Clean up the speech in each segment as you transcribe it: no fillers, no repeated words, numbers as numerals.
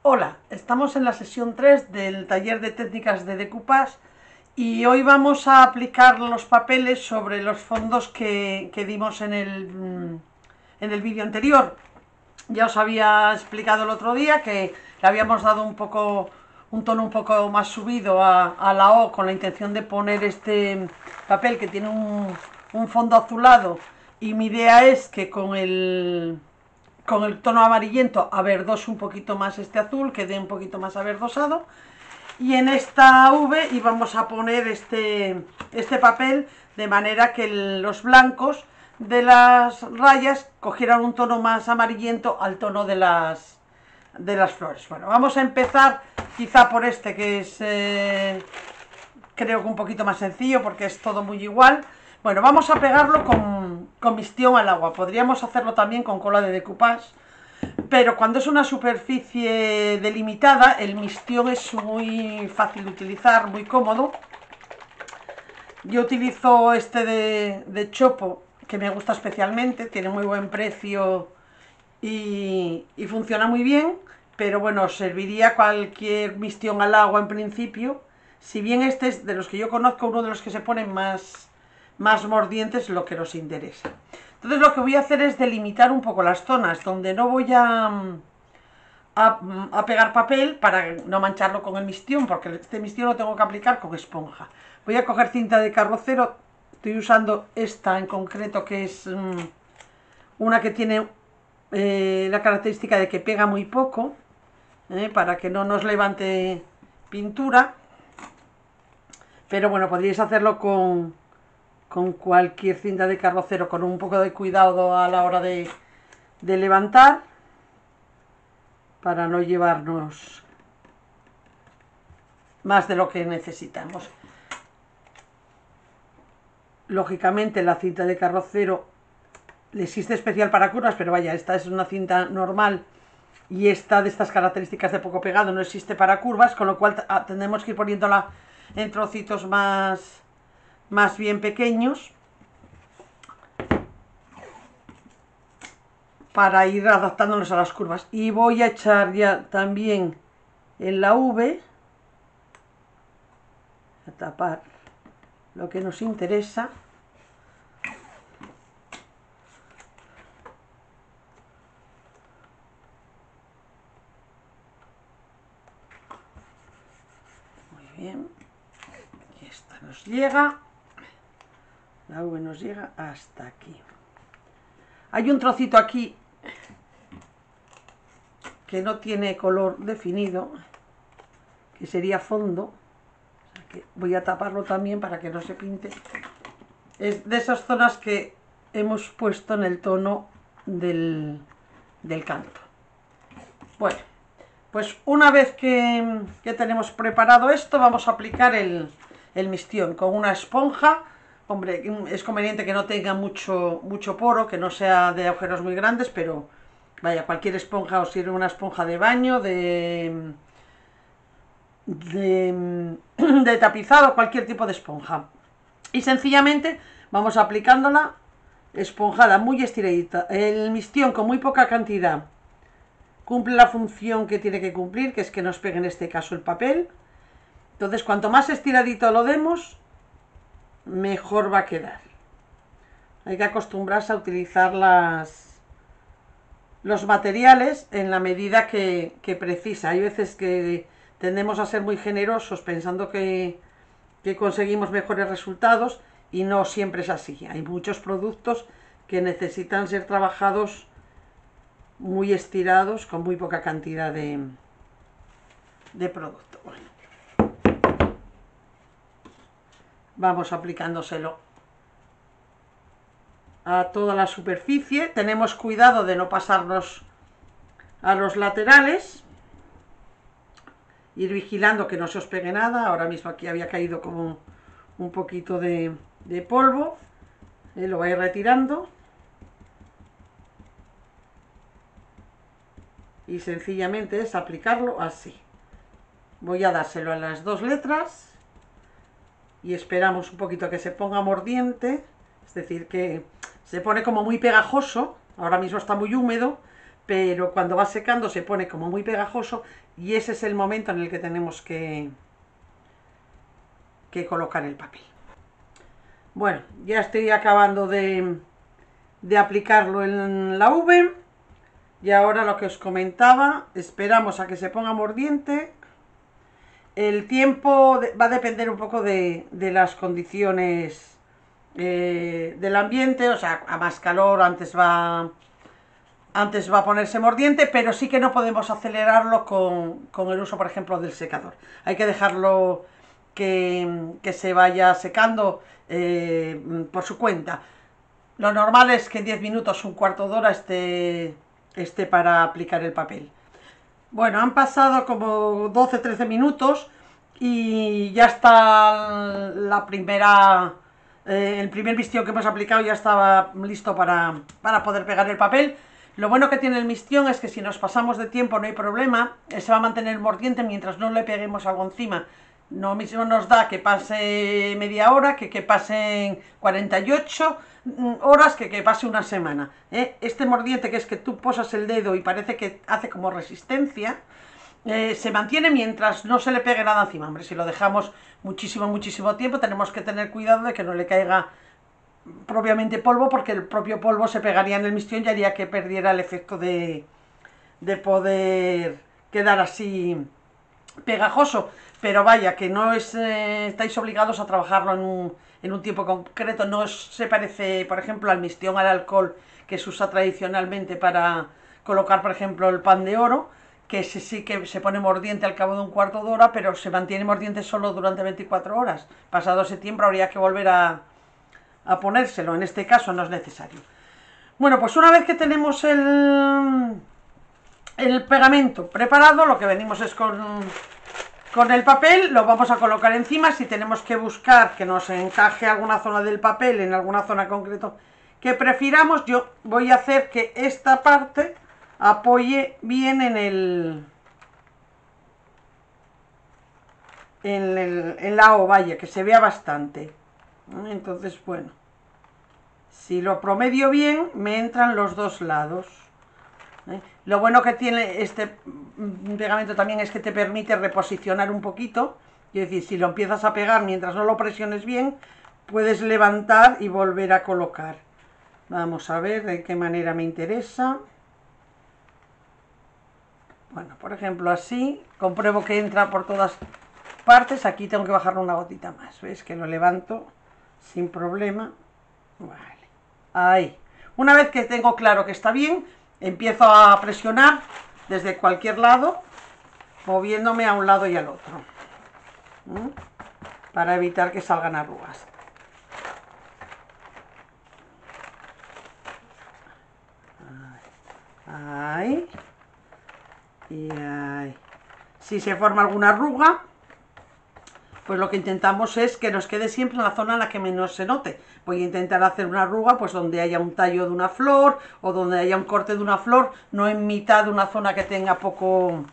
Hola, estamos en la sesión 3 del taller de técnicas de decoupage y hoy vamos a aplicar los papeles sobre los fondos que dimos en el vídeo anterior. Ya os había explicado el otro día que le habíamos dado un tono un poco más subido a la O con la intención de poner este papel que tiene un fondo azulado, y mi idea es que con el tono amarillento averdose un poquito más este azul, que dé un poquito más averdosado. Y en esta V íbamos a poner este papel de manera que los blancos de las rayas cogieran un tono más amarillento al tono de las flores. Bueno, vamos a empezar quizá por este, que es creo que un poquito más sencillo porque es todo muy igual. Bueno, vamos a pegarlo con mistión al agua. Podríamos hacerlo también con cola de decoupage, pero cuando es una superficie delimitada, el mistión es muy fácil de utilizar, muy cómodo. Yo utilizo este de Chopo, que me gusta especialmente, tiene muy buen precio y funciona muy bien, pero bueno, serviría cualquier mistión al agua en principio. Si bien este es de los que yo conozco uno de los que se ponen más mordientes, lo que nos interesa. Entonces lo que voy a hacer es delimitar un poco las zonas donde no voy a pegar papel para no mancharlo con el mistión, porque este mistión lo tengo que aplicar con esponja. Voy a coger cinta de carrocero, estoy usando esta en concreto, que es una que tiene la característica de que pega muy poco, para que no nos levante pintura. Pero bueno, podríais hacerlo con cualquier cinta de carrocero, con un poco de cuidado a la hora de levantar, para no llevarnos más de lo que necesitamos. Lógicamente la cinta de carrocero existe especial para curvas, pero vaya, esta es una cinta normal y esta de estas características de poco pegado no existe para curvas, con lo cual tendremos que ir poniéndola en trocitos más bien pequeños para ir adaptándonos a las curvas. Y voy a echar ya también en la V, a tapar lo que nos interesa. Muy bien, y esta nos llega, la V nos llega hasta aquí. Hay un trocito aquí que no tiene color definido, que sería fondo, o sea que voy a taparlo también para que no se pinte. Es de esas zonas que hemos puesto en el tono del canto. Bueno, pues una vez que tenemos preparado esto, vamos a aplicar el mistión con una esponja. Hombre, es conveniente que no tenga mucho poro, que no sea de agujeros muy grandes, pero vaya, cualquier esponja os sirve, una esponja de baño, de tapizado, cualquier tipo de esponja. Y sencillamente vamos aplicándola esponjada, muy estiradita. El mistión con muy poca cantidad cumple la función que tiene que cumplir, que es que nos pegue en este caso el papel. Entonces, cuanto más estiradito lo demos, mejor va a quedar. Hay que acostumbrarse a utilizar los materiales en la medida que precisa. Hay veces que tendemos a ser muy generosos pensando que conseguimos mejores resultados, y no siempre es así. Hay muchos productos que necesitan ser trabajados muy estirados con muy poca cantidad de producto. Bueno, vamos aplicándoselo a toda la superficie. Tenemos cuidado de no pasarnos a los laterales, ir vigilando que no se os pegue nada. Ahora mismo aquí había caído como un poquito de polvo, lo vais retirando y sencillamente es aplicarlo así. Voy a dárselo a las dos letras y esperamos un poquito que se ponga mordiente, es decir, que se pone como muy pegajoso. Ahora mismo está muy húmedo, pero cuando va secando se pone como muy pegajoso y ese es el momento en el que tenemos que colocar el papel. Bueno, ya estoy acabando de aplicarlo en la V y ahora lo que os comentaba, esperamos a que se ponga mordiente. El tiempo va a depender un poco de las condiciones del ambiente, o sea, a más calor antes va a ponerse mordiente, pero sí que no podemos acelerarlo con el uso, por ejemplo, del secador. Hay que dejarlo que se vaya secando por su cuenta. Lo normal es que en 10 minutos, un cuarto de hora esté para aplicar el papel. Bueno, han pasado como 12-13 minutos y ya está la primera... el primer mistión que hemos aplicado ya estaba listo para poder pegar el papel. Lo bueno que tiene el mistión es que si nos pasamos de tiempo no hay problema, se va a mantener mordiente mientras no le peguemos algo encima. No mismo nos da que pase media hora, que pasen 48 horas, que pase una semana. Este mordiente, que es que tú posas el dedo y parece que hace como resistencia, se mantiene mientras no se le pegue nada encima. Hombre, si lo dejamos muchísimo tiempo, tenemos que tener cuidado de que no le caiga propiamente polvo, porque el propio polvo se pegaría en el mistión y haría que perdiera el efecto de poder quedar así pegajoso. Pero vaya, que no estáis obligados a trabajarlo en un tiempo concreto. No se parece, por ejemplo, al mistión al alcohol que se usa tradicionalmente para colocar, por ejemplo, el pan de oro, que sí que se pone mordiente al cabo de un cuarto de hora, pero se mantiene mordiente solo durante 24 horas. Pasado ese tiempo habría que volver a ponérselo. En este caso no es necesario. Bueno, pues una vez que tenemos el pegamento preparado, lo que venimos es con el papel, lo vamos a colocar encima. Si tenemos que buscar que nos encaje alguna zona del papel, en alguna zona concreta que prefiramos, yo voy a hacer que esta parte apoye bien en la O, vaya, que se vea bastante. Entonces, bueno, si lo promedio bien, me entran los dos lados. Lo bueno que tiene este pegamento también es que te permite reposicionar un poquito. Es decir, si lo empiezas a pegar mientras no lo presiones bien, puedes levantar y volver a colocar. Vamos a ver de qué manera me interesa. Bueno, por ejemplo, así, compruebo que entra por todas partes. Aquí tengo que bajarlo una gotita más. ¿Ves? Que lo levanto sin problema. Vale, ahí. Una vez que tengo claro que está bien, empiezo a presionar desde cualquier lado, moviéndome a un lado y al otro, para evitar que salgan arrugas. Ahí. Y ahí. Si se forma alguna arruga, pues lo que intentamos es que nos quede siempre en la zona en la que menos se note. Voy a intentar hacer una arruga pues donde haya un tallo de una flor o donde haya un corte de una flor, no en mitad de una zona que tenga poco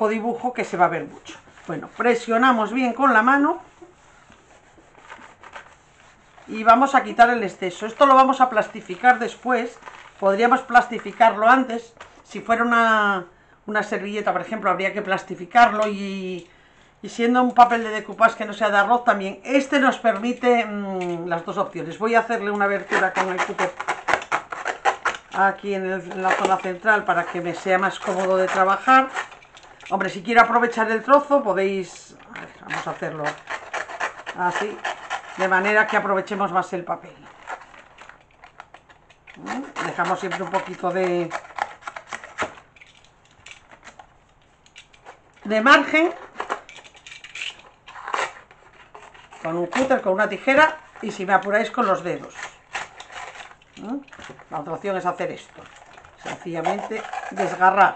dibujo, que se va a ver mucho. Bueno, presionamos bien con la mano y vamos a quitar el exceso. Esto lo vamos a plastificar después. Podríamos plastificarlo antes. Si fuera una servilleta, por ejemplo, habría que plastificarlo y siendo un papel de decoupage que no sea de arroz también. Este nos permite las dos opciones. Voy a hacerle una abertura con el cúter aquí en la zona central para que me sea más cómodo de trabajar. Hombre, si quiero aprovechar el trozo podéis... A ver, vamos a hacerlo así, de manera que aprovechemos más el papel. Dejamos siempre un poquito de margen, con un cúter, con una tijera y, si me apuráis, con los dedos. La otra opción es hacer esto, sencillamente desgarrar.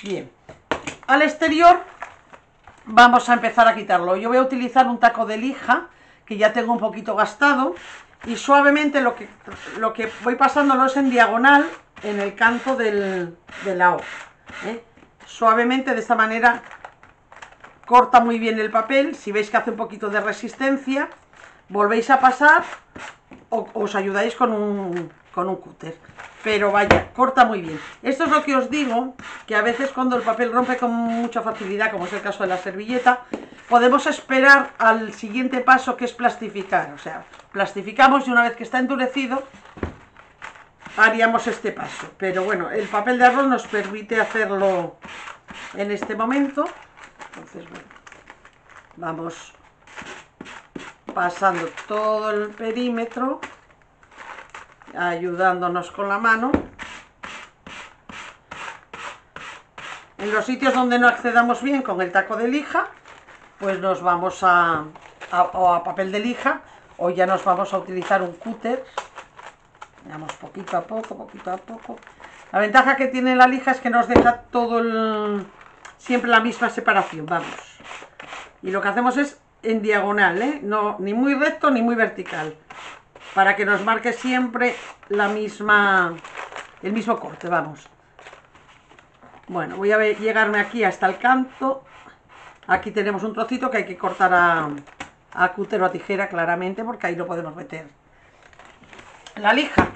Bien, al exterior vamos a empezar a quitarlo. Yo voy a utilizar un taco de lija que ya tengo un poquito gastado y suavemente lo que voy pasándolo es en diagonal en el canto de la O. Suavemente, de esta manera corta muy bien el papel. Si veis que hace un poquito de resistencia, volvéis a pasar o os ayudáis con con un cúter. Pero vaya, corta muy bien. Esto es lo que os digo, que a veces cuando el papel rompe con mucha facilidad, como es el caso de la servilleta, podemos esperar al siguiente paso, que es plastificar. O sea, plastificamos y una vez que está endurecido, haríamos este paso. Pero bueno, el papel de arroz nos permite hacerlo en este momento. Entonces, bueno, vamos pasando todo el perímetro, ayudándonos con la mano. En los sitios donde no accedamos bien con el taco de lija, pues nos vamos a papel de lija, o ya nos vamos a utilizar un cúter. Vamos poquito a poco, poquito a poco. La ventaja que tiene la lija es que nos deja siempre la misma separación, vamos. Y lo que hacemos es en diagonal, no, ni muy recto ni muy vertical, para que nos marque siempre el mismo corte, vamos. Bueno, voy a llegarme aquí hasta el canto. Aquí tenemos un trocito que hay que cortar a cúter o a tijera claramente, porque ahí no podemos meter la lija.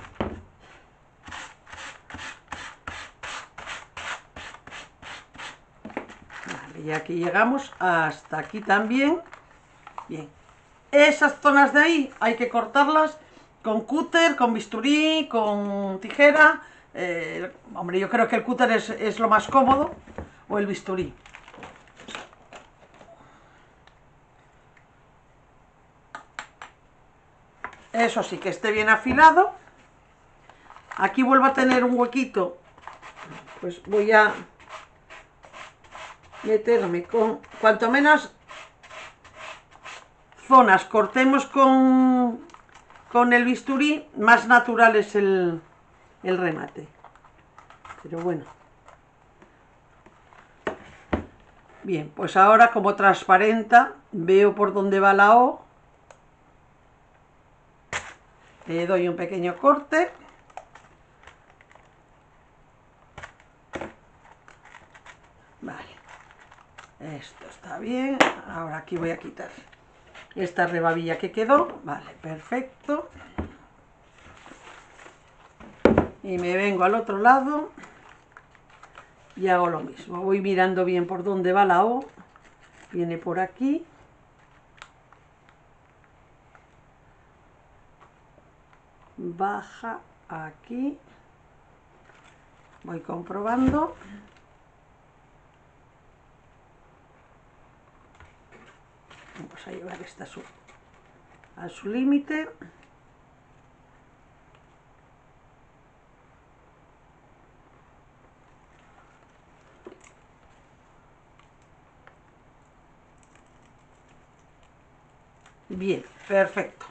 Vale, y aquí llegamos hasta aquí también. Bien, esas zonas de ahí hay que cortarlas con cúter, con bisturí, con tijera. Hombre, yo creo que el cúter es lo más cómodo, o el bisturí. Eso sí, que esté bien afilado. Aquí vuelvo a tener un huequito, pues voy a meterme con, cuanto menos zonas cortemos con el bisturí, más natural es el remate. Pero bueno. Bien, pues ahora como transparenta, veo por dónde va la O. Le doy un pequeño corte. Vale. Esto está bien. Ahora aquí voy a quitar esta rebabilla que quedó. Vale, perfecto. Y me vengo al otro lado y hago lo mismo. Voy mirando bien por dónde va la O. Viene por aquí. Baja aquí. Voy comprobando. Vamos a llevar esta a su límite. Bien, perfecto.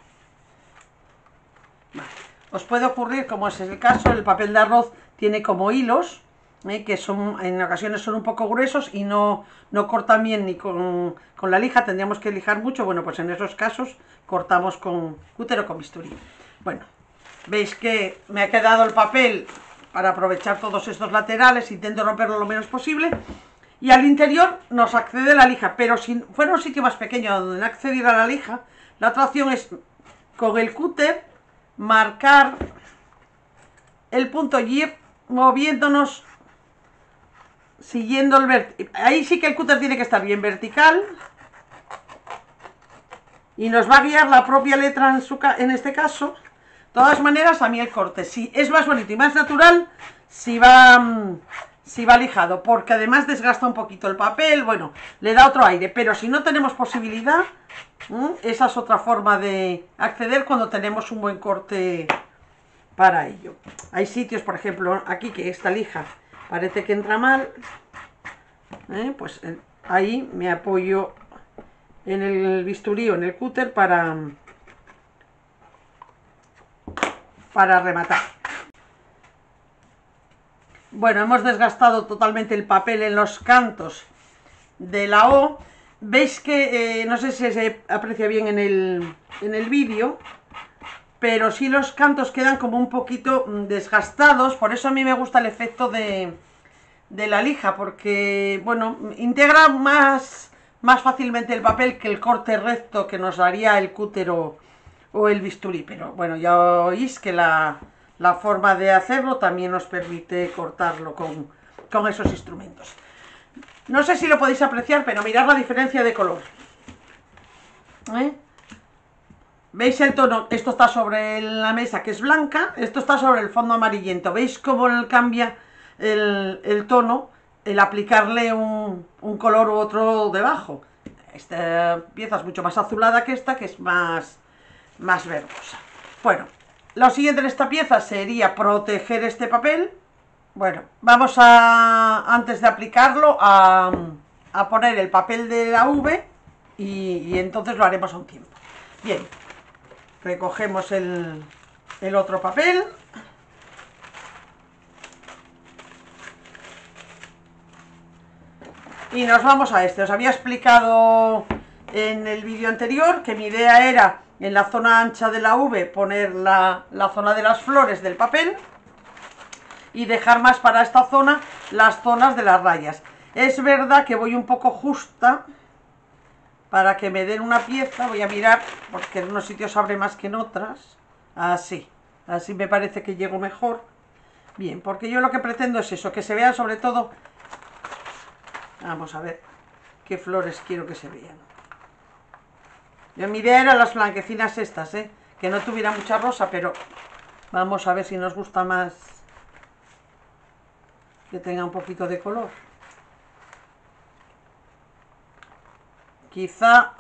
Vale. Os puede ocurrir, como es el caso, el papel de arroz tiene como hilos, que en ocasiones son un poco gruesos y no cortan bien ni con la lija, tendríamos que lijar mucho. Bueno, pues en esos casos cortamos con cúter o con bisturí. Bueno, veis que me ha quedado el papel para aprovechar todos estos laterales, intento romperlo lo menos posible. Y al interior nos accede la lija, pero si fuera un sitio más pequeño donde no accediera la lija, la otra opción es con el cúter marcar el punto y ir moviéndonos siguiendo el vertical. Ahí sí que el cúter tiene que estar bien vertical y nos va a guiar la propia letra en este caso. De todas maneras, a mí el corte sí es más bonito y más natural si va lijado, porque además desgasta un poquito el papel, bueno, le da otro aire. Pero si no tenemos posibilidad, esa es otra forma de acceder cuando tenemos un buen corte para ello. Hay sitios, por ejemplo, aquí que esta lija parece que entra mal, pues ahí me apoyo en el bisturí o en el cúter para rematar. Bueno, hemos desgastado totalmente el papel en los cantos de la O. Veis que, no sé si se aprecia bien en el vídeo, pero sí los cantos quedan como un poquito desgastados. Por eso a mí me gusta el efecto de la lija, porque, bueno, integra más fácilmente el papel que el corte recto que nos daría el cúter o el bisturí. Pero bueno, ya oís que la la forma de hacerlo también nos permite cortarlo con esos instrumentos. No sé si lo podéis apreciar, pero mirad la diferencia de color. ¿Veis el tono? Esto está sobre la mesa, que es blanca, esto está sobre el fondo amarillento. ¿Veis cómo cambia el tono, el aplicarle un color u otro debajo? Esta pieza es mucho más azulada que esta, que es más verdosa. Bueno, lo siguiente en esta pieza sería proteger este papel. Bueno, vamos antes de aplicarlo, a poner el papel de la V y entonces lo haremos a un tiempo. Bien, recogemos el otro papel. Y nos vamos a este. Os había explicado en el vídeo anterior que mi idea era, en la zona ancha de la V, poner la zona de las flores del papel y dejar más para esta zona las zonas de las rayas. Es verdad que voy un poco justa para que me den una pieza. Voy a mirar, porque en unos sitios abre más que en otras. Así me parece que llego mejor. Bien, porque yo lo que pretendo es eso, que se vean sobre todo. Vamos a ver qué flores quiero que se vean. Mi idea era las blanquecinas estas, que no tuviera mucha rosa, pero vamos a ver si nos gusta más que tenga un poquito de color. Quizá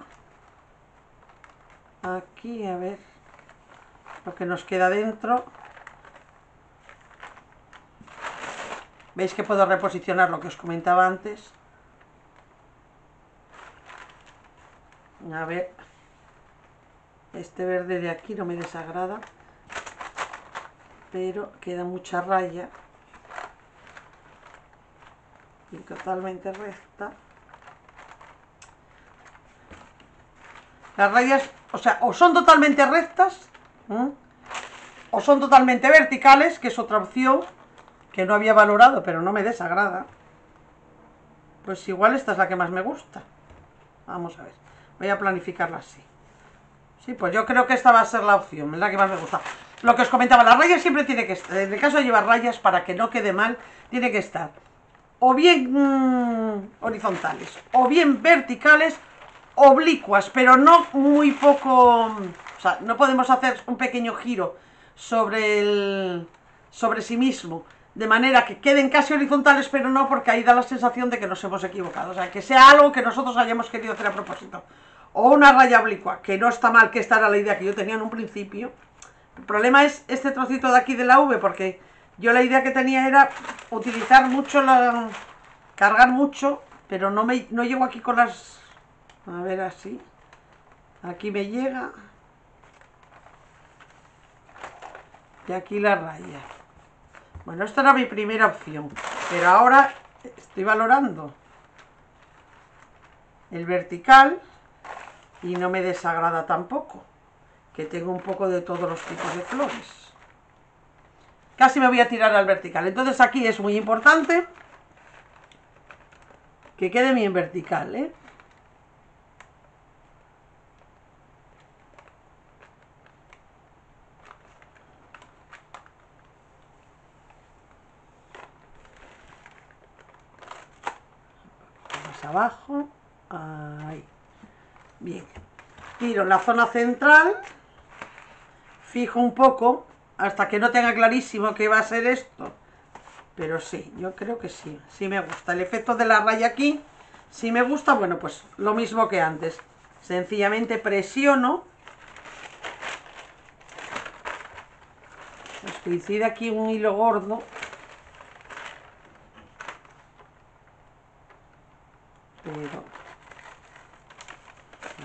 aquí, a ver lo que nos queda dentro. Veis que puedo reposicionar lo que os comentaba antes. A ver, este verde de aquí no me desagrada, pero queda mucha raya y totalmente recta. Las rayas, o sea, o son totalmente rectas, o son totalmente verticales, que es otra opción que no había valorado, pero no me desagrada. Pues igual esta es la que más me gusta. Vamos a ver, voy a planificarla así. Sí, pues yo creo que esta va a ser la opción, es la que más me gusta. Lo que os comentaba, las rayas siempre tiene que estar, en el caso de llevar rayas, para que no quede mal, tiene que estar o bien horizontales, o bien verticales, oblicuas, pero no muy poco. O sea, no podemos hacer un pequeño giro sobre sí mismo, de manera que queden casi horizontales, pero no, porque ahí da la sensación de que nos hemos equivocado. O sea, que sea algo que nosotros hayamos querido hacer a propósito. O una raya oblicua, que no está mal, que esta era la idea que yo tenía en un principio. El problema es este trocito de aquí de la V, porque yo la idea que tenía era utilizar mucho cargar mucho, pero no llego aquí con las. A ver, así. Aquí me llega. Y aquí la raya. Bueno, esta era mi primera opción, pero ahora estoy valorando el vertical y no me desagrada tampoco, que tengo un poco de todos los tipos de flores. Casi me voy a tirar al vertical. Entonces aquí es muy importante que quede bien vertical, Más abajo. Ahí. Bien. Tiro en la zona central. Fijo un poco hasta que no tenga clarísimo qué va a ser esto. Pero sí, yo creo que sí, sí me gusta. El efecto de la raya aquí, sí me gusta. Bueno, pues lo mismo que antes. Sencillamente presiono. Pues coincide aquí un hilo gordo. Pero...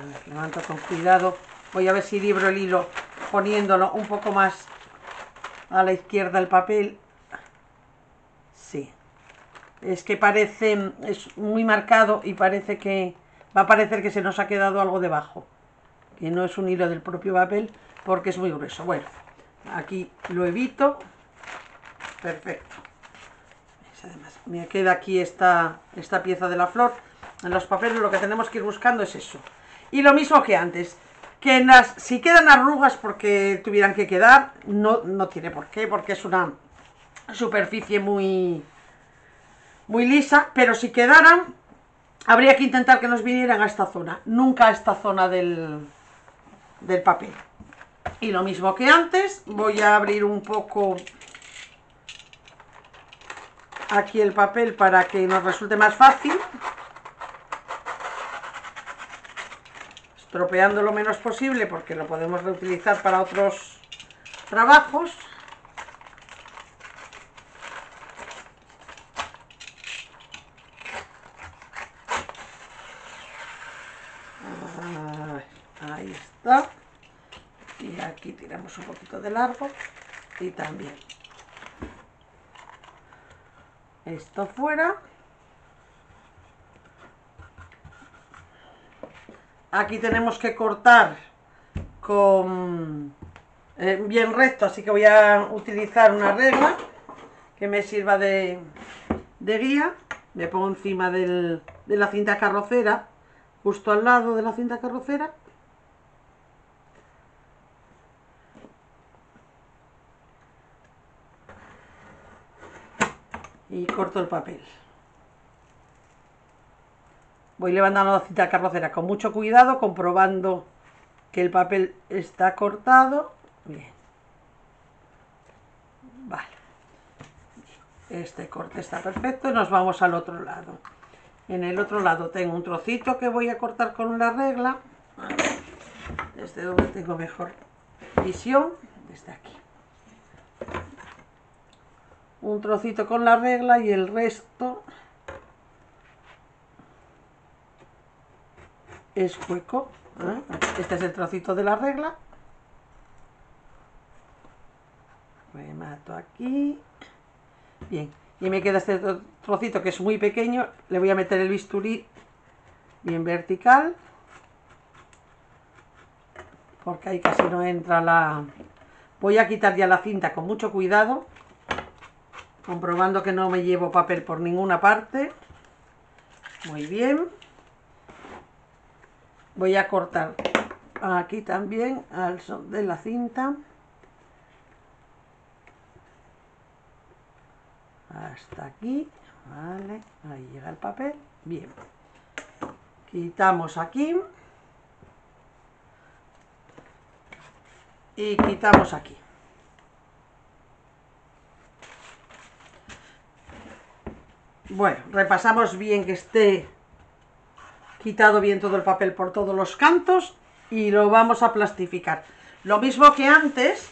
a ver, levanto con cuidado. Voy a ver si libro el hilo poniéndolo un poco más a la izquierda el papel. Sí. Es que parece, es muy marcado y parece que va a parecer que se nos ha quedado algo debajo, que no es un hilo del propio papel porque es muy grueso. Bueno, aquí lo evito. Perfecto. Además, me queda aquí esta pieza de la flor. En los papeles lo que tenemos que ir buscando es eso. Y lo mismo que antes, si quedan arrugas porque tuvieran que quedar, no tiene por qué, porque es una superficie muy lisa, pero si quedaran, habría que intentar que nos vinieran a esta zona, nunca a esta zona del papel. Y lo mismo que antes, voy a abrir un poco aquí el papel para que nos resulte más fácil, estropeando lo menos posible porque lo podemos reutilizar para otros trabajos. Ahí está. Y aquí tiramos un poquito de largo y también esto fuera. Aquí tenemos que cortar con bien recto, así que voy a utilizar una regla que me sirva de guía. Me pongo encima de la cinta carrocera, justo al lado de la cinta carrocera. Y corto el papel. Voy levantando la cinta carrocera con mucho cuidado, comprobando que el papel está cortado. Bien. Vale. Este corte está perfecto y nos vamos al otro lado. En el otro lado tengo un trocito que voy a cortar con la regla. A ver, desde donde tengo mejor visión, desde aquí. Un trocito con la regla y el resto es hueco. Este es el trocito de la regla. Remato aquí. Bien, y me queda este trocito que es muy pequeño. Le voy a meter el bisturí bien vertical, porque ahí casi no entra la... Voy a quitar ya la cinta con mucho cuidado, comprobando que no me llevo papel por ninguna parte. Muy bien. Voy a cortar aquí también al son de la cinta. Hasta aquí. Vale, ahí llega el papel. Bien. Quitamos aquí. Y quitamos aquí. Bueno, repasamos bien que esté quitado bien todo el papel por todos los cantos y lo vamos a plastificar. Lo mismo que antes,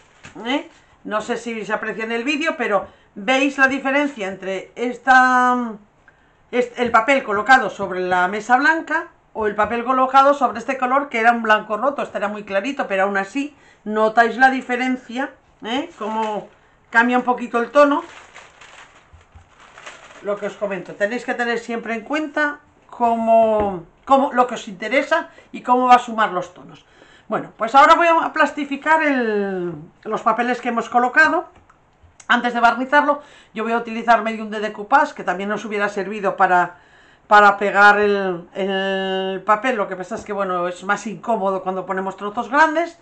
no sé si se aprecia en el vídeo, pero veis la diferencia entre el papel colocado sobre la mesa blanca o el papel colocado sobre este color que era un blanco roto. Este era muy clarito, pero aún así notáis la diferencia, cómo cambia un poquito el tono. Lo que os comento, tenéis que tener siempre en cuenta cómo lo que os interesa y cómo va a sumar los tonos. Bueno, pues ahora voy a plastificar los papeles que hemos colocado. Antes de barnizarlo, yo voy a utilizar medium de decoupage, que también nos hubiera servido para pegar el papel. Lo que pasa es que, bueno, es más incómodo cuando ponemos trozos grandes.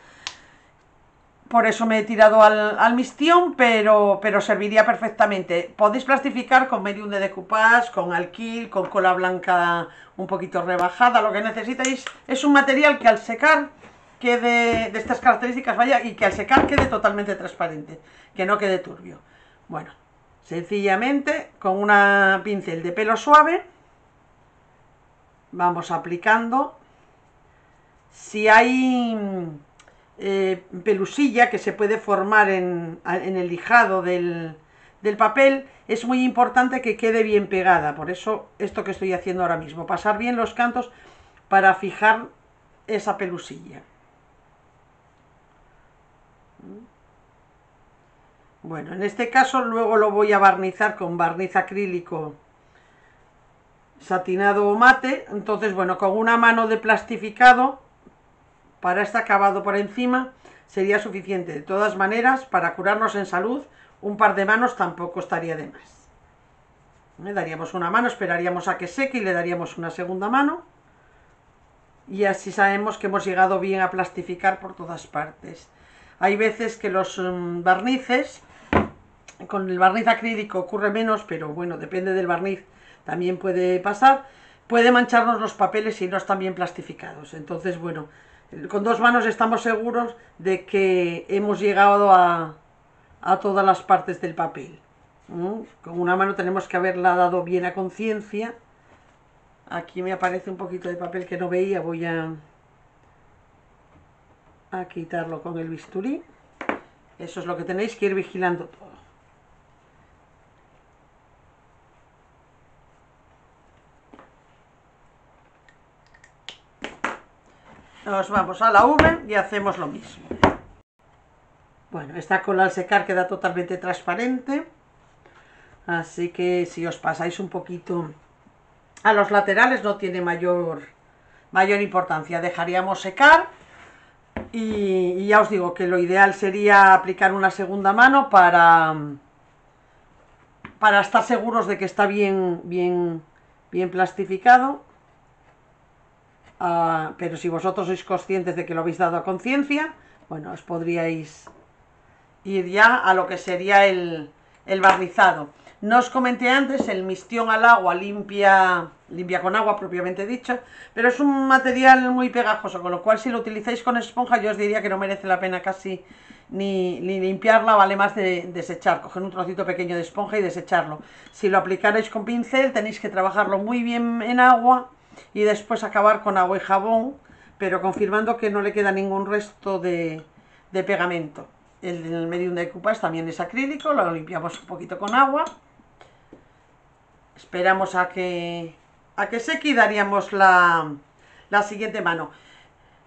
Por eso me he tirado al mistión, pero serviría perfectamente. Podéis plastificar con medium de decoupage, con alquil, con cola blanca un poquito rebajada. Lo que necesitáis es un material que al secar quede de estas características, vaya, y que al secar quede totalmente transparente, que no quede turbio. Bueno, sencillamente con una pincel de pelo suave vamos aplicando. Si hay pelusilla que se puede formar en el lijado del papel, es muy importante que quede bien pegada. Por eso esto que estoy haciendo ahora mismo, pasar bien los cantos para fijar esa pelusilla. Bueno, en este caso luego lo voy a barnizar con barniz acrílico satinado o mate. Entonces, bueno, con una mano de plastificado para este acabado por encima sería suficiente. De todas maneras, para curarnos en salud, un par de manos tampoco estaría de más. Le daríamos una mano, esperaríamos a que seque y le daríamos una segunda mano. y así sabemos que hemos llegado bien a plastificar por todas partes. Hay veces que los barnices, con el barniz acrílico ocurre menos, pero bueno, depende del barniz, también puede pasar, puede mancharnos los papeles si no están bien plastificados. Entonces, bueno, con dos manos estamos seguros de que hemos llegado a todas las partes del papel. Con una mano tenemos que haberla dado bien a conciencia. Aquí me aparece un poquito de papel que no veía, voy a quitarlo con el bisturí. Eso es lo que tenéis que ir vigilando todo. Nos vamos a la V y hacemos lo mismo. Bueno, esta cola al secar queda totalmente transparente, así que si os pasáis un poquito a los laterales no tiene mayor importancia. Dejaríamos secar y ya os digo que lo ideal sería aplicar una segunda mano para estar seguros de que está bien plastificado. Pero si vosotros sois conscientes de que lo habéis dado a conciencia, bueno, os podríais ir ya a lo que sería el barnizado. No os comenté antes, el mistión al agua limpia con agua propiamente dicho, pero es un material muy pegajoso, con lo cual si lo utilizáis con esponja yo os diría que no merece la pena casi ni limpiarla, vale más de desechar, coger un trocito pequeño de esponja y desecharlo. Si lo aplicaréis con pincel tenéis que trabajarlo muy bien en agua y después acabar con agua y jabón, pero confirmando que no le queda ningún resto de pegamento. El medium de decoupage también es acrílico, lo limpiamos un poquito con agua, esperamos a que seque y daríamos la siguiente mano.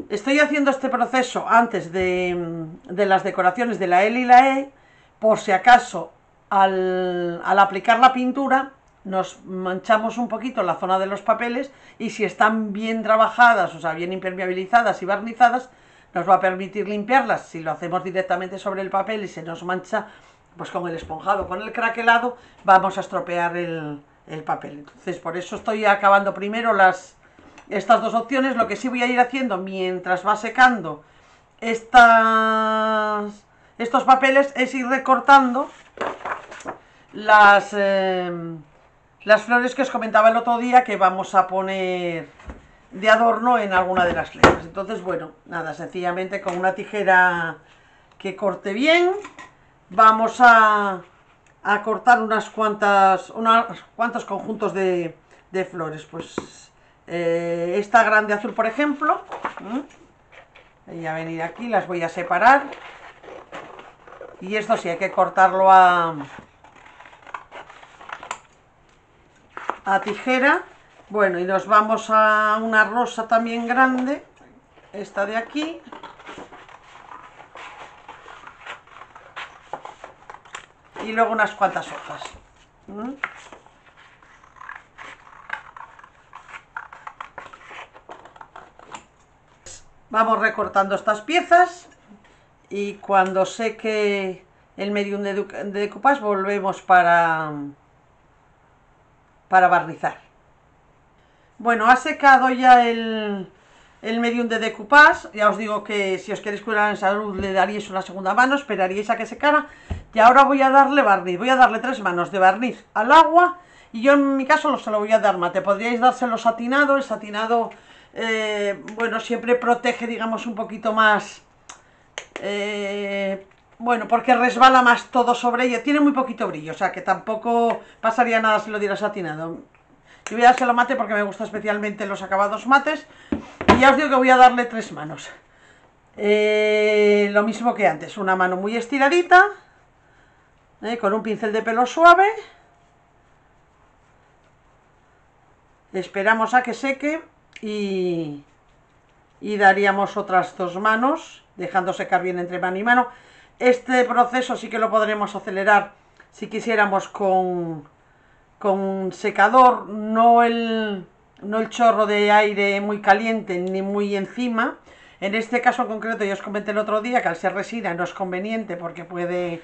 Estoy haciendo este proceso antes de las decoraciones de la L y la E, por si acaso al aplicar la pintura nos manchamos un poquito la zona de los papeles y si están bien trabajadas, o sea, bien impermeabilizadas y barnizadas, nos va a permitir limpiarlas. Si lo hacemos directamente sobre el papel y se nos mancha, pues con el esponjado, con el craquelado, vamos a estropear el papel. Entonces, por eso estoy acabando primero estas dos opciones. Lo que sí voy a ir haciendo mientras va secando estos papeles es ir recortando las flores que os comentaba el otro día que vamos a poner de adorno en alguna de las letras. Entonces, bueno, nada, sencillamente con una tijera que corte bien vamos a cortar unos cuantos conjuntos de flores. Pues esta grande azul, por ejemplo, voy a venir aquí, las voy a separar y esto sí hay que cortarlo a tijera. Bueno, y nos vamos a una rosa también grande, esta de aquí. Y luego unas cuantas hojas. Vamos recortando estas piezas y cuando seque el medium de decoupage volvemos para barnizar. Bueno, ha secado ya el medium de decoupage. Ya os digo que si os queréis curar en salud le daríais una segunda mano, esperaríais a que secara. Y ahora voy a darle barniz, voy a darle 3 manos de barniz al agua. Y yo en mi caso se lo voy a dar mate. Podríais dárselo satinado, el satinado, bueno, siempre protege, digamos, un poquito más, bueno, porque resbala más todo sobre ella. Tiene muy poquito brillo, o sea que tampoco pasaría nada si lo diera satinado. Yo voy a dárselo mate porque me gusta especialmente los acabados mates. Y ya os digo que voy a darle 3 manos. Lo mismo que antes, una mano muy estiradita, con un pincel de pelo suave. Esperamos a que seque y daríamos otras 2 manos, dejando secar bien entre mano y mano. Este proceso sí que lo podremos acelerar si quisiéramos con secador, no el chorro de aire muy caliente ni muy encima. En este caso en concreto, ya os comenté el otro día que al ser resina no es conveniente porque puede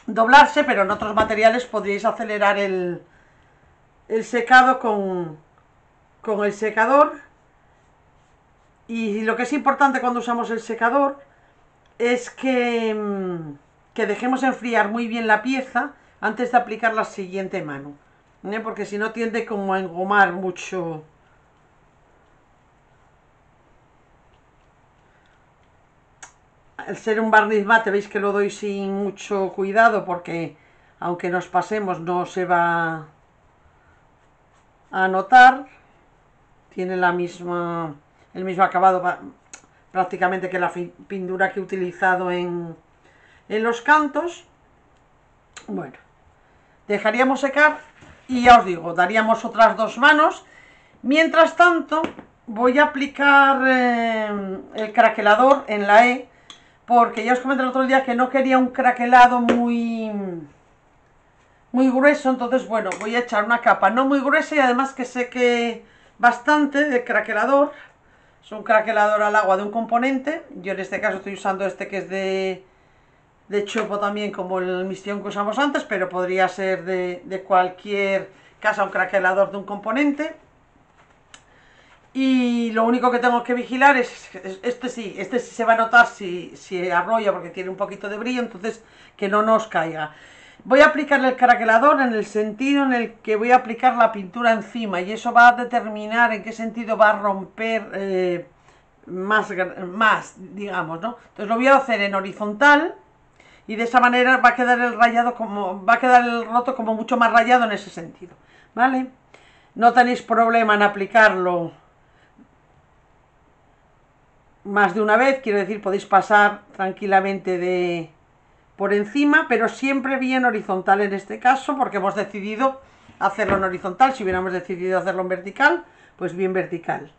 doblarse, pero en otros materiales podríais acelerar el secado con el secador Y lo que es importante cuando usamos el secador es que dejemos enfriar muy bien la pieza antes de aplicar la siguiente mano, porque si no tiende como a engomar mucho. Al ser un barniz mate, veis que lo doy sin mucho cuidado porque aunque nos pasemos no se va a notar. Tiene el mismo acabado prácticamente que la pintura que he utilizado en los cantos. Bueno, dejaríamos secar y ya os digo, daríamos otras 2 manos. Mientras tanto, voy a aplicar el craquelador en la E, porque ya os comenté el otro día que no quería un craquelado muy grueso, entonces bueno, voy a echar una capa no muy gruesa y además que seque bastante de craquelador. Es un craquelador al agua de un componente, yo en este caso estoy usando este que es de chopo también, como el mistión que usamos antes, pero podría ser de cualquier casa un craquelador de un componente. Y lo único que tengo que vigilar es, este sí se va a notar si arrolla porque tiene un poquito de brillo, entonces que no nos caiga. Voy a aplicarle el craquelador en el sentido en el que voy a aplicar la pintura encima y eso va a determinar en qué sentido va a romper más, digamos, ¿no? Entonces lo voy a hacer en horizontal y de esa manera va a quedar el roto como mucho más rayado en ese sentido, ¿vale? No tenéis problema en aplicarlo más de una vez, quiero decir, podéis pasar tranquilamente por encima, pero siempre bien horizontal en este caso, porque hemos decidido hacerlo en horizontal. Si hubiéramos decidido hacerlo en vertical, pues bien vertical.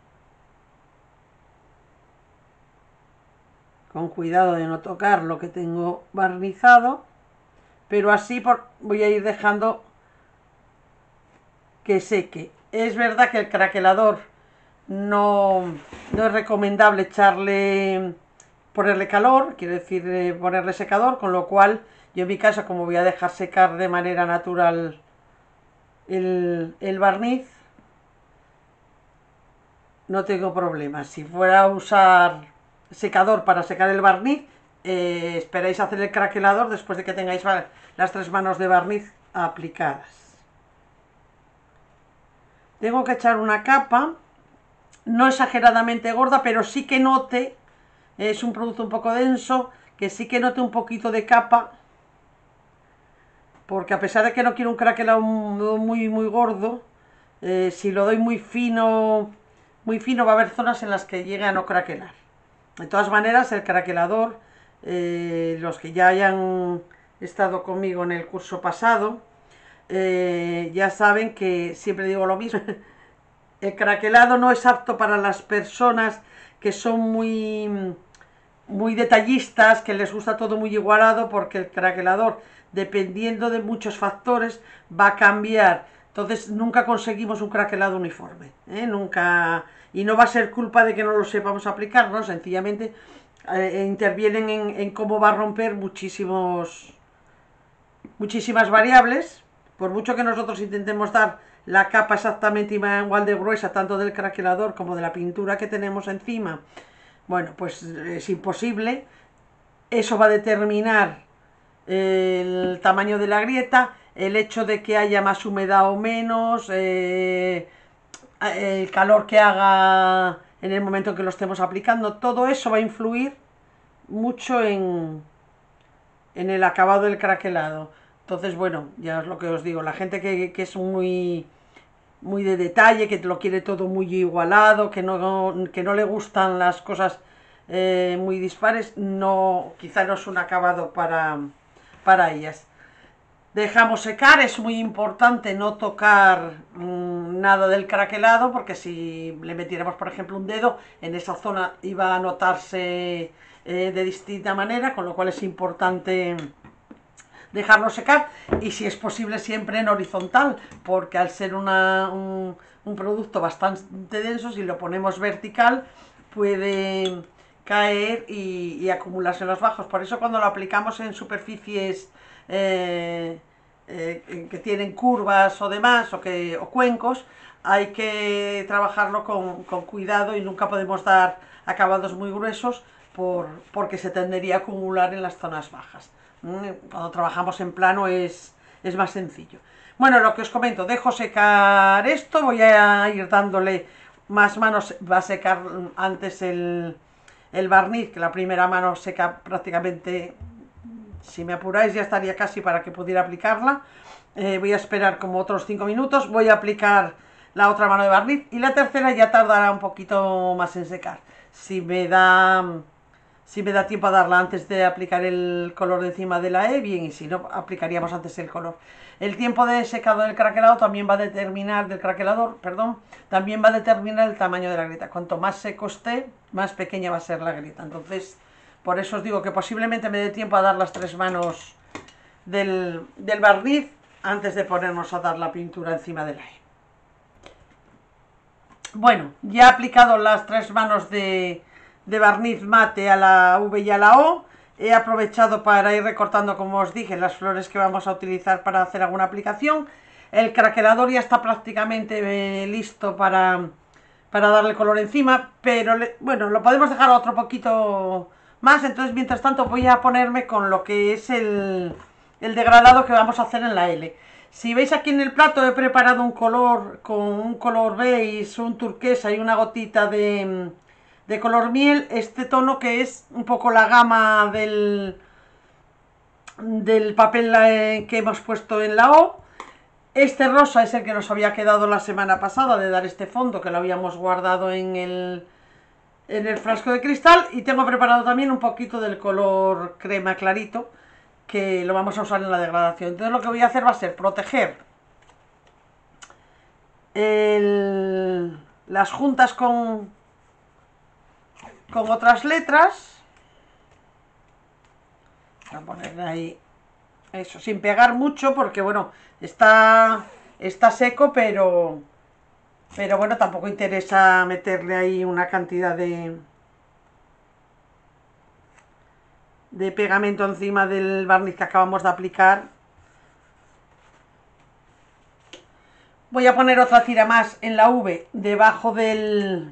Con cuidado de no tocar lo que tengo barnizado, pero así voy a ir dejando que seque. Es verdad que el craquelador no es recomendable ponerle calor, quiero decir ponerle secador, con lo cual yo en mi caso, como voy a dejar secar de manera natural el barniz, no tengo problema. Si fuera a usar secador para secar el barniz, esperáis a hacer el craquelador después de que tengáis las 3 manos de barniz aplicadas. Tengo que echar una capa, no exageradamente gorda, pero sí que note, es un producto un poco denso, que sí que note un poquito de capa, porque a pesar de que no quiero un craquelado muy gordo, si lo doy muy fino va a haber zonas en las que llegue a no craquelar. De todas maneras, el craquelador, los que ya hayan estado conmigo en el curso pasado, ya saben que siempre digo lo mismo. El craquelado no es apto para las personas que son muy detallistas, que les gusta todo muy igualado, porque el craquelador, dependiendo de muchos factores, va a cambiar. Entonces nunca conseguimos un craquelado uniforme, nunca, y no va a ser culpa de que no lo sepamos aplicar, ¿no? Sencillamente intervienen en cómo va a romper muchísimas variables. Por mucho que nosotros intentemos dar la capa exactamente igual de gruesa, tanto del craquelador como de la pintura que tenemos encima, bueno, pues es imposible. Eso va a determinar el tamaño de la grieta, el hecho de que haya más humedad o menos, el calor que haga en el momento en que lo estemos aplicando. Todo eso va a influir mucho en el acabado del craquelado. Entonces, bueno, ya es lo que os digo, la gente que es muy de detalle, que lo quiere todo muy igualado, que no le gustan las cosas muy dispares, quizá no es un acabado para ellas. Dejamos secar, es muy importante no tocar nada del craquelado, porque si le metiéramos, por ejemplo, un dedo, en esa zona iba a notarse de distinta manera, con lo cual es importante dejarlo secar, y si es posible siempre en horizontal, porque al ser un producto bastante denso, si lo ponemos vertical puede caer y acumularse en los bajos. Por eso cuando lo aplicamos en superficies que tienen curvas o demás, o cuencos, hay que trabajarlo con cuidado y nunca podemos dar acabados muy gruesos porque se tendería a acumular en las zonas bajas. Cuando trabajamos en plano es más sencillo. Bueno, lo que os comento, dejo secar esto, voy a ir dándole más manos, va a secar antes el barniz, que la primera mano seca prácticamente, si me apuráis ya estaría casi para que pudiera aplicarla. Voy a esperar como otros 5 minutos, voy a aplicar la otra mano de barniz y la tercera ya tardará un poquito más en secar. Si me da tiempo a darla antes de aplicar el color de encima de la E, bien, y si no, aplicaríamos antes el color. El tiempo de secado del craquelado también va a determinar, también va a determinar el tamaño de la grieta. Cuanto más seco esté, más pequeña va a ser la grieta. Entonces, por eso os digo que posiblemente me dé tiempo a dar las 3 manos del barniz antes de ponernos a dar la pintura encima de la E. Bueno, ya he aplicado las 3 manos de barniz mate a la V y a la O. He aprovechado para ir recortando, como os dije, las flores que vamos a utilizar para hacer alguna aplicación. El craquelador ya está prácticamente listo para darle color encima, pero bueno, lo podemos dejar otro poquito más. Entonces, mientras tanto, voy a ponerme con lo que es el degradado que vamos a hacer en la L. Si veis aquí en el plato he preparado un color con un color beige, un turquesa y una gotita de color miel, este tono que es un poco la gama del papel que hemos puesto en la O. Este rosa es el que nos había quedado la semana pasada de dar este fondo, que lo habíamos guardado en el frasco de cristal, y tengo preparado también un poquito del color crema clarito, que lo vamos a usar en la degradación. Entonces lo que voy a hacer va a ser proteger las juntas con otras letras. Voy a poner ahí eso, sin pegar mucho, porque bueno, está seco, pero bueno, tampoco interesa meterle ahí una cantidad de pegamento encima del barniz que acabamos de aplicar. Voy a poner otra tira más en la V debajo de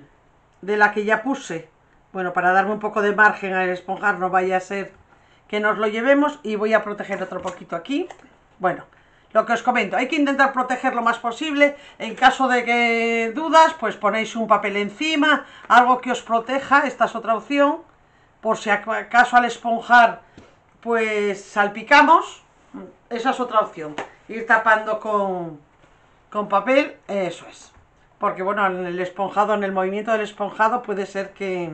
la que ya puse, bueno, para darme un poco de margen al esponjar, no vaya a ser que nos lo llevemos, y voy a proteger otro poquito aquí. Bueno, lo que os comento, hay que intentar proteger lo más posible. En caso de que dudas, pues ponéis un papel encima, algo que os proteja. Esta es otra opción, por si acaso al esponjar pues salpicamos. Esa es otra opción, ir tapando con papel, eso es, porque bueno, en el esponjado, en el movimiento del esponjado puede ser que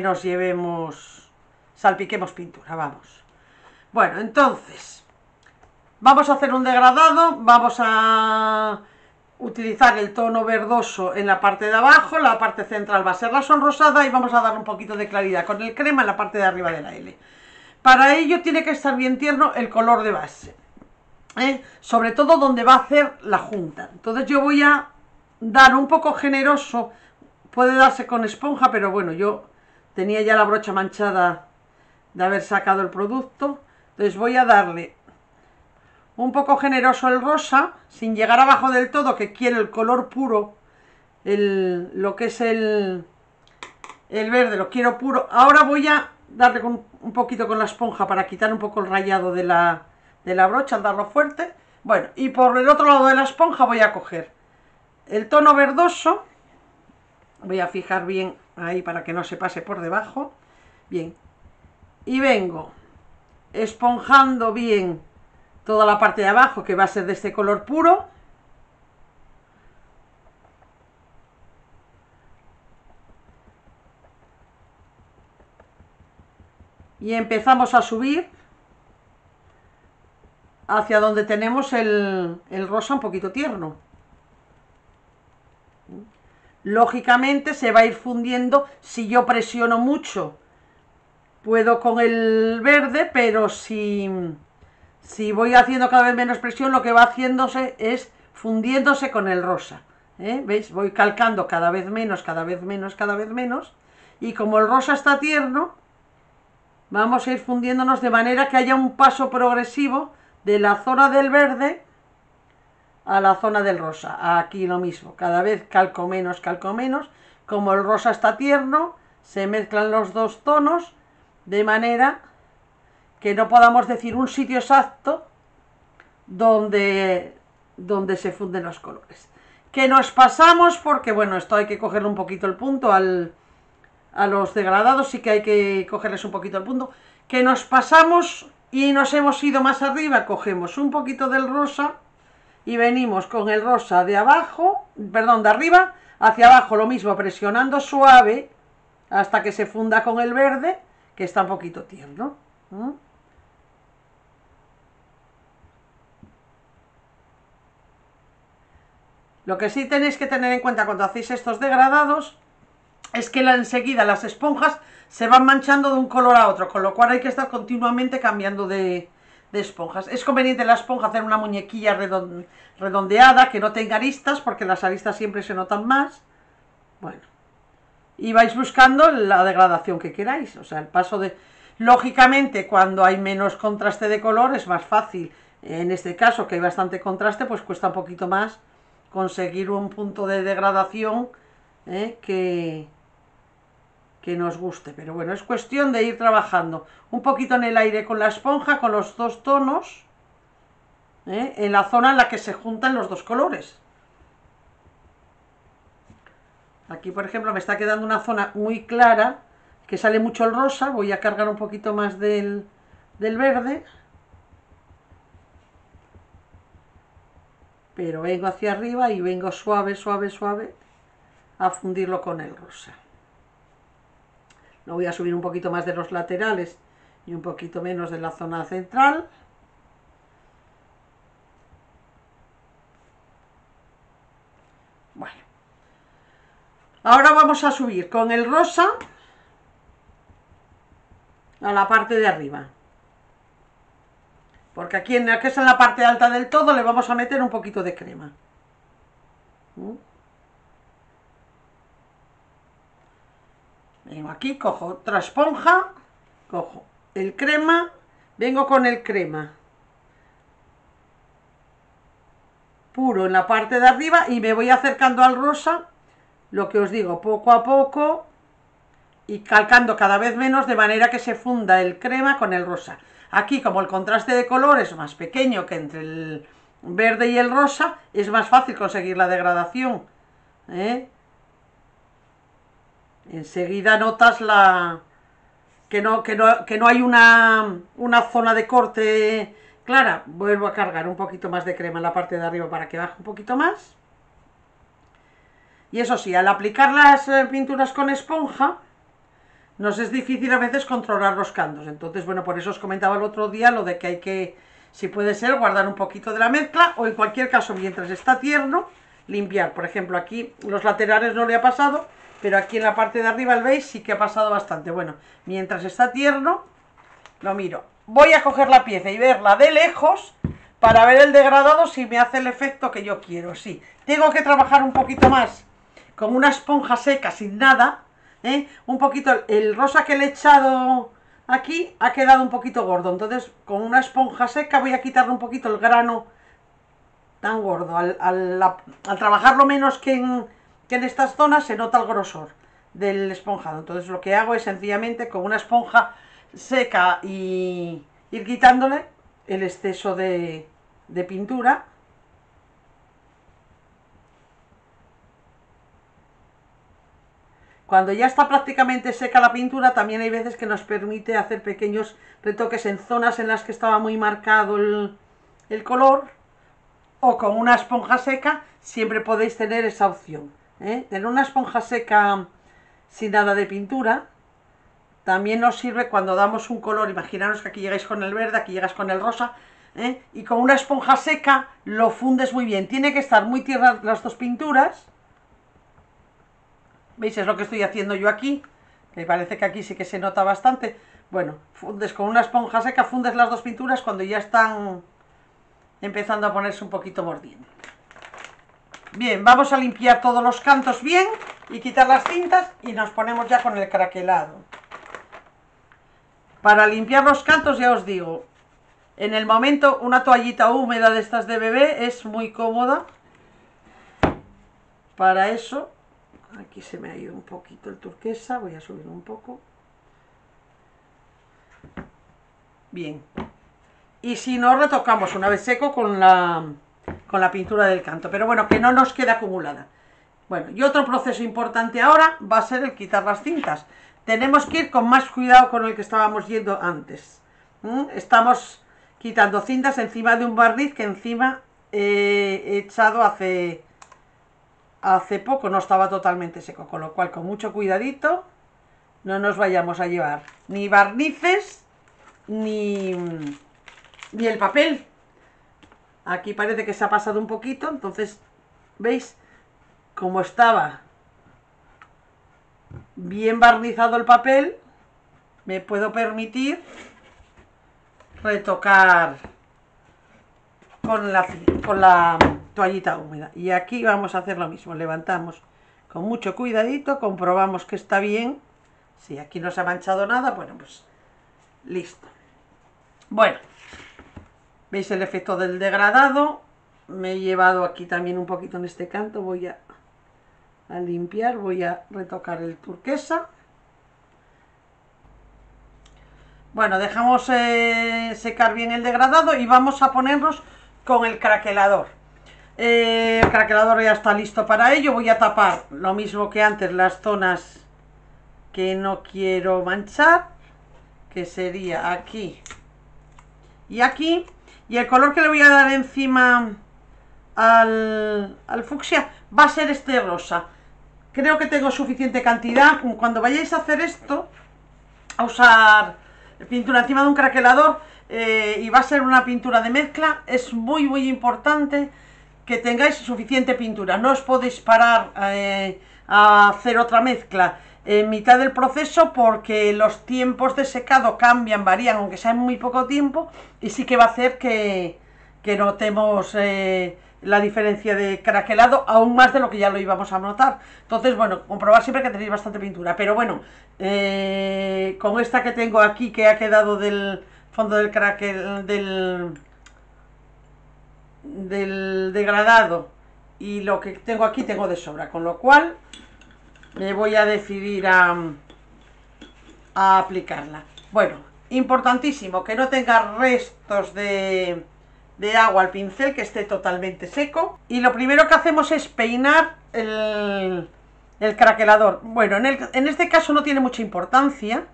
nos salpiquemos pintura, vamos. Bueno, entonces vamos a hacer un degradado, vamos a utilizar el tono verdoso en la parte de abajo, la parte central va a ser la sonrosada, y vamos a dar un poquito de claridad con el crema en la parte de arriba de la L. Para ello tiene que estar bien tierno el color de base, sobre todo donde va a hacer la junta. Entonces yo voy a dar un poco generoso, puede darse con esponja, pero bueno, yo tenía ya la brocha manchada de haber sacado el producto, entonces voy a darle un poco generoso el rosa, sin llegar abajo del todo, que quiere el color puro, lo que es el verde, lo quiero puro. Ahora voy a darle un poquito con la esponja para quitar un poco el rayado de la brocha al darlo fuerte. Bueno, y por el otro lado de la esponja voy a coger el tono verdoso, voy a fijar bien ahí para que no se pase por debajo, bien, y vengo esponjando bien toda la parte de abajo, que va a ser de este color puro. Y empezamos a subir hacia donde tenemos el rosa un poquito tierno. Lógicamente se va a ir fundiendo. Si yo presiono mucho, puedo con el verde, pero si voy haciendo cada vez menos presión, lo que va haciéndose es fundiéndose con el rosa. ¿Veis? Voy calcando cada vez menos, cada vez menos, cada vez menos. Y como el rosa está tierno, vamos a ir fundiéndonos de manera que haya un paso progresivo de la zona del verde a la zona del rosa. Aquí lo mismo, cada vez calco menos, como el rosa está tierno, se mezclan los dos tonos de manera que no podamos decir un sitio exacto donde se funden los colores. Que nos pasamos porque, bueno, esto hay que cogerle un poquito el punto a los degradados, sí que hay que cogerles un poquito el punto. Que nos pasamos y nos hemos ido más arriba, cogemos un poquito del rosa y venimos con el rosa de abajo, perdón, de arriba hacia abajo, lo mismo, presionando suave hasta que se funda con el verde, que está un poquito tierno. Lo que sí tenéis que tener en cuenta cuando hacéis estos degradados es que enseguida las esponjas se van manchando de un color a otro, con lo cual hay que estar continuamente cambiando de esponjas. Es conveniente la esponja hacer una muñequilla redondeada, que no tenga aristas, porque las aristas siempre se notan más. Bueno, y vais buscando la degradación que queráis, o sea, el paso de... Lógicamente, cuando hay menos contraste de color es más fácil. En este caso, que hay bastante contraste, pues cuesta un poquito más conseguir un punto de degradación que nos guste, pero bueno, es cuestión de ir trabajando un poquito en el aire con la esponja, con los dos tonos, en la zona en la que se juntan los dos colores. Aquí, por ejemplo, me está quedando una zona muy clara, que sale mucho el rosa. Voy a cargar un poquito más del verde, pero vengo hacia arriba y vengo suave, suave, suave a fundirlo con el rosa. Lo voy a subir un poquito más de los laterales y un poquito menos de la zona central. Bueno, ahora vamos a subir con el rosa a la parte de arriba, porque aquí en la que es en la parte alta del todo le vamos a meter un poquito de crema. Vengo aquí, cojo otra esponja, cojo el crema, vengo con el crema puro en la parte de arriba y me voy acercando al rosa, lo que os digo, poco a poco, y calcando cada vez menos de manera que se funda el crema con el rosa. Aquí, como el contraste de color es más pequeño que entre el verde y el rosa, es más fácil conseguir la degradación. Enseguida notas que no hay una zona de corte clara. Vuelvo a cargar un poquito más de crema en la parte de arriba para que baje un poquito más. Y eso sí, al aplicar las pinturas con esponja, nos es difícil a veces controlar los cantos. Entonces, bueno, por eso os comentaba el otro día lo de que hay que, si puede ser, guardar un poquito de la mezcla, o en cualquier caso, mientras está tierno, limpiar. Por ejemplo, aquí los laterales no le ha pasado, pero aquí en la parte de arriba, el veis, sí que ha pasado bastante. Bueno, mientras está tierno, lo miro. Voy a coger la pieza y verla de lejos para ver el degradado si me hace el efecto que yo quiero. Sí, tengo que trabajar un poquito más con una esponja seca, sin nada, un poquito, el rosa que le he echado aquí ha quedado un poquito gordo, entonces con una esponja seca voy a quitarle un poquito el grano tan gordo. Al trabajarlo menos que en estas zonas se nota el grosor del esponjado. Entonces lo que hago es sencillamente con una esponja seca y ir quitándole el exceso de pintura. Cuando ya está prácticamente seca la pintura, también hay veces que nos permite hacer pequeños retoques en zonas en las que estaba muy marcado el color, o con una esponja seca siempre podéis tener esa opción. Tener una esponja seca sin nada de pintura también nos sirve cuando damos un color. Imaginaros que aquí llegáis con el verde, aquí llegas con el rosa, y con una esponja seca lo fundes muy bien. Tiene que estar muy tiernas las dos pinturas. ¿Veis? Es lo que estoy haciendo yo aquí, que parece que aquí sí que se nota bastante. Bueno, fundes con una esponja seca, fundes las dos pinturas cuando ya están empezando a ponerse un poquito mordiendo. Bien, vamos a limpiar todos los cantos bien y quitar las cintas y nos ponemos ya con el craquelado. Para limpiar los cantos, ya os digo, en el momento una toallita húmeda de estas de bebé es muy cómoda para eso. Aquí se me ha ido un poquito el turquesa, voy a subir un poco. Bien. Y si no, retocamos una vez seco con la pintura del canto. Pero bueno, que no nos quede acumulada. Bueno, y otro proceso importante ahora va a ser el quitar las cintas. Tenemos que ir con más cuidado con el que estábamos yendo antes. Estamos quitando cintas encima de un barniz que encima he echado hace poco, no estaba totalmente seco, con lo cual con mucho cuidadito no nos vayamos a llevar ni barnices ni el papel. Aquí parece que se ha pasado un poquito, entonces, ¿veis? Como estaba bien barnizado el papel, me puedo permitir retocar con la toallita húmeda. Y aquí vamos a hacer lo mismo, levantamos con mucho cuidadito, comprobamos que está bien. Si aquí no se ha manchado nada, bueno, pues listo. Bueno, veis el efecto del degradado. Me he llevado aquí también un poquito en este canto, voy a limpiar, voy a retocar el turquesa. Bueno, dejamos secar bien el degradado y vamos a ponernos con el craquelador. El craquelador ya está listo para ello. Voy a tapar lo mismo que antes las zonas que no quiero manchar, que sería aquí y aquí. Y el color que le voy a dar encima al fucsia va a ser este rosa. Creo que tengo suficiente cantidad. Cuando vayáis a hacer esto, a usar pintura encima de un craquelador, y va a ser una pintura de mezcla, es muy importante que tengáis suficiente pintura. No os podéis parar a hacer otra mezcla en mitad del proceso, porque los tiempos de secado cambian, varían, aunque sea en muy poco tiempo, y sí que va a hacer que notemos la diferencia de craquelado aún más de lo que ya lo íbamos a notar. Entonces, bueno, comprobar siempre que tenéis bastante pintura. Pero bueno, con esta que tengo aquí, que ha quedado del fondo del craquel, del degradado, y lo que tengo aquí tengo de sobra, con lo cual me voy a decidir a aplicarla. Bueno, importantísimo que no tenga restos de agua al pincel, que esté totalmente seco. Y lo primero que hacemos es peinar el craquelador. Bueno, en este caso no tiene mucha importancia,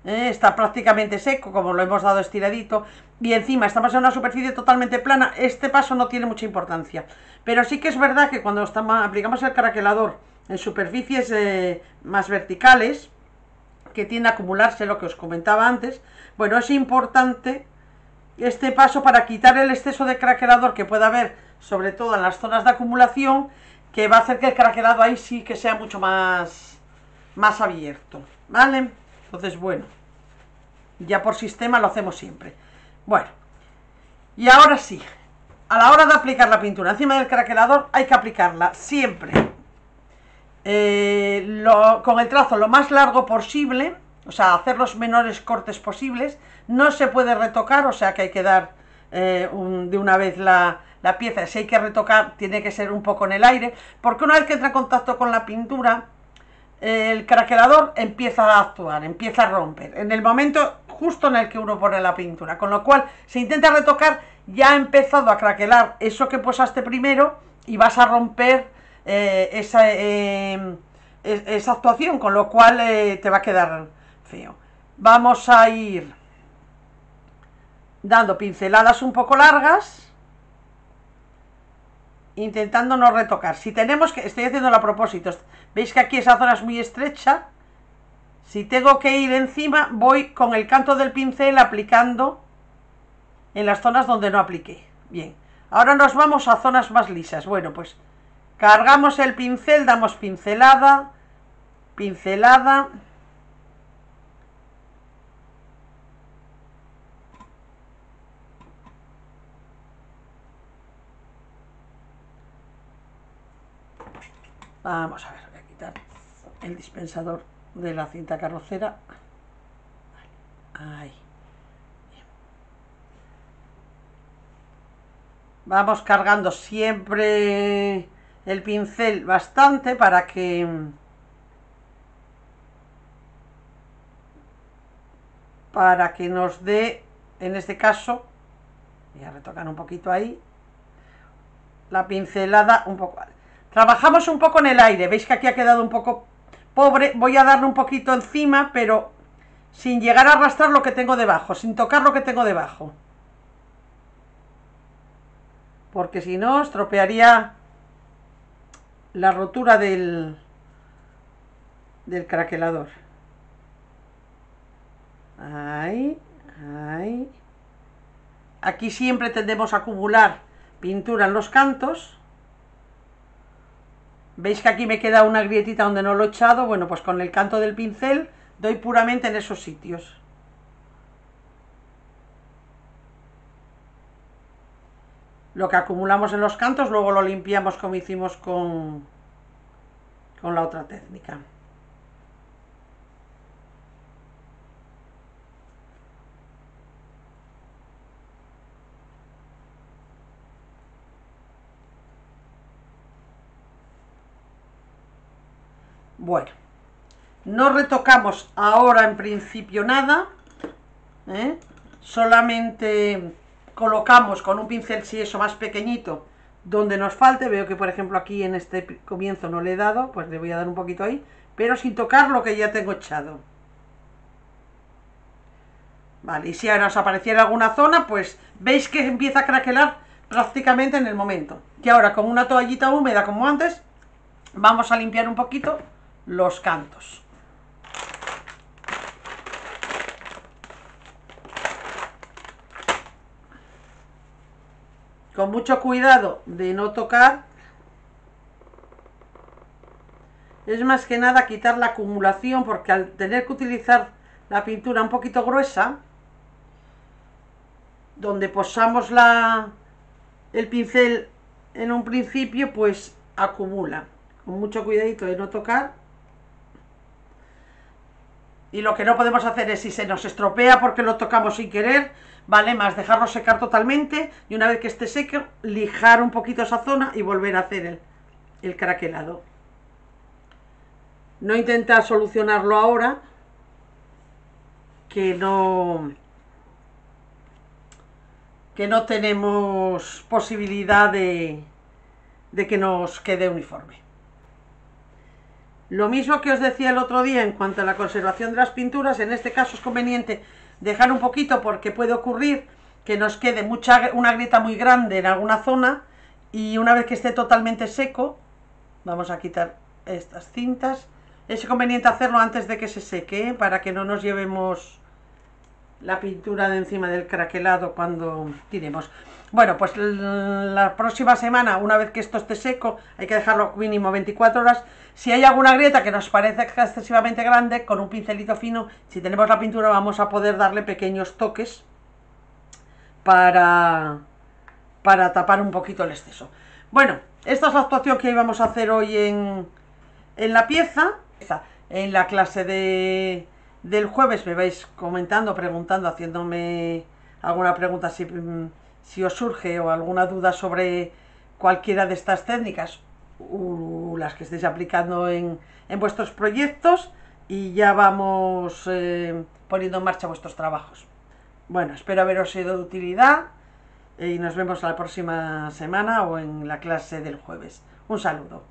está prácticamente seco, como lo hemos dado estiradito, y encima estamos en una superficie totalmente plana. Este paso no tiene mucha importancia, pero sí que es verdad que cuando aplicamos el craquelador en superficies más verticales, que tiende a acumularse, lo que os comentaba antes, bueno, es importante este paso para quitar el exceso de craquelador que pueda haber, sobre todo en las zonas de acumulación, que va a hacer que el craquelado ahí sí que sea mucho más abierto, ¿vale? Entonces, bueno, ya por sistema lo hacemos siempre. Bueno, y ahora sí, a la hora de aplicar la pintura encima del craquelador, hay que aplicarla siempre con el trazo lo más largo posible, o sea, hacer los menores cortes posibles. No se puede retocar, o sea que hay que dar de una vez la pieza. Si hay que retocar, tiene que ser un poco en el aire, porque una vez que entra en contacto con la pintura, el craquelador empieza a actuar, empieza a romper en el momento justo en el que uno pone la pintura, con lo cual se intenta retocar, ya ha empezado a craquelar eso que posaste primero y vas a romper esa actuación, con lo cual te va a quedar feo. Vamos a ir dando pinceladas un poco largas, intentando no retocar. Si tenemos que, estoy haciéndolo a propósito, veis que aquí esa zona es muy estrecha. Si tengo que ir encima, voy con el canto del pincel aplicando en las zonas donde no apliqué. Bien, ahora nos vamos a zonas más lisas. Bueno, pues cargamos el pincel, damos pincelada, pincelada. Vamos a ver, voy a quitar el dispensador de la cinta carrocera. Ahí. Vamos cargando siempre el pincel bastante para que nos dé, en este caso, voy a retocar un poquito ahí, la pincelada un poco. Trabajamos un poco en el aire, veis que aquí ha quedado un poco pobre, voy a darle un poquito encima, pero sin llegar a arrastrar lo que tengo debajo, sin tocar lo que tengo debajo, porque si no estropearía la rotura del craquelador. Ahí, ahí. Aquí siempre tendemos a acumular pintura en los cantos. Veis que aquí me queda una grietita donde no lo he echado. Bueno, pues con el canto del pincel doy puramente en esos sitios. Lo que acumulamos en los cantos luego lo limpiamos como hicimos con la otra técnica. Bueno, no retocamos ahora en principio nada, solamente colocamos con un pincel, si eso, más pequeñito donde nos falte. Veo que por ejemplo aquí en este comienzo no le he dado, pues le voy a dar un poquito ahí, pero sin tocar lo que ya tengo echado. Vale, y si ahora os apareciera alguna zona, pues veis que empieza a craquelar prácticamente en el momento. Y ahora con una toallita húmeda como antes, vamos a limpiar un poquito los cantos. Con mucho cuidado de no tocar. Es más que nada quitar la acumulación, porque al tener que utilizar la pintura un poquito gruesa, donde posamos el pincel en un principio, pues acumula. Con mucho cuidadito de no tocar. Y lo que no podemos hacer es, si se nos estropea porque lo tocamos sin querer, vale más dejarlo secar totalmente, y una vez que esté seco, lijar un poquito esa zona y volver a hacer el craquelado. No intentar solucionarlo ahora, que no tenemos posibilidad de que nos quede uniforme. Lo mismo que os decía el otro día en cuanto a la conservación de las pinturas, en este caso es conveniente dejar un poquito, porque puede ocurrir que nos quede una grieta muy grande en alguna zona, y una vez que esté totalmente seco, vamos a quitar estas cintas. Es conveniente hacerlo antes de que se seque, para que no nos llevemos la pintura de encima del craquelado cuando tiremos. Bueno, pues la próxima semana, una vez que esto esté seco, hay que dejarlo mínimo 24 horas. Si hay alguna grieta que nos parece excesivamente grande, con un pincelito fino, si tenemos la pintura, vamos a poder darle pequeños toques para tapar un poquito el exceso. Bueno, esta es la actuación que íbamos a hacer hoy en la pieza. En la clase del jueves me vais comentando, preguntando, haciéndome alguna pregunta si os surge, o alguna duda sobre cualquiera de estas técnicas, las que estéis aplicando en vuestros proyectos, y ya vamos poniendo en marcha vuestros trabajos. Bueno, espero haberos sido de utilidad, y nos vemos la próxima semana o en la clase del jueves. Un saludo.